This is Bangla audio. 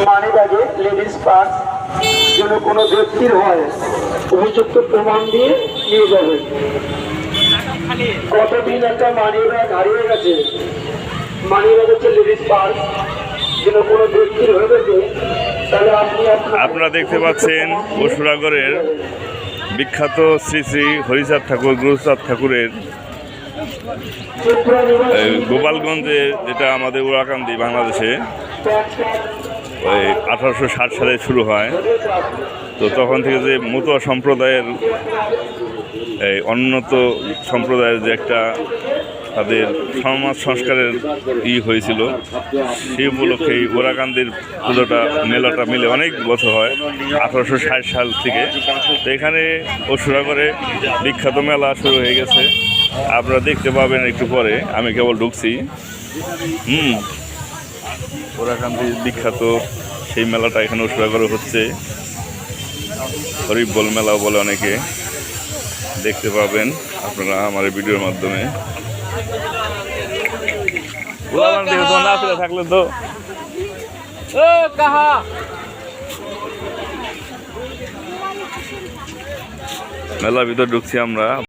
মানি ব্যাগে লেডিস পার্স যেন কোনো ব্যক্তির হয় উপযুক্ত প্রমাণ দিয়ে নিয়ে যাবেন। কতদিন একটা মানি ব্যাগ হারিয়ে গেছে, মানি ব্যাগ হচ্ছে লেডিস পার্স যেন কোনো ব্যক্তির হয়ে থাকে, তাহলে আপনারা দেখতে পাচ্ছেন অসুরাগড়ের বিখ্যাত শ্রী শ্রী হরিচাঁদ ঠাকুর গুরুচাঁদ ঠাকুরের গোপালগঞ্জে, যেটা আমাদের ওরাকান্দি বাংলাদেশে ওই 1860 সালে শুরু হয়। তো তখন থেকে যে মতুয়া সম্প্রদায়ের এই উন্নত সম্প্রদায়ের যে একটা তাদের সমাজ সংস্কারের হয়েছিল, সেই উপলক্ষে এই ওরাকান্দির পুজোটা মেলাটা মিলে অনেক বছর হয়, 1860 সাল থেকে। তো এখানে অসুরাগড়ে বিখ্যাত মেলা শুরু হয়ে গেছে, আপনারা দেখতে পাবেন একটু পরে। আমি কেবল ঢুকছি। ওরাকান্দির বিখ্যাত সেই মেলাটা এখানে অসুরাগড়ে হচ্ছে, হরিবল মেলাও বলে অনেকে। দেখতে পাবেন আপনারা আমার ভিডিওর মাধ্যমে। থাকলে তো মেলার ভিতর ঢুকছি আমরা।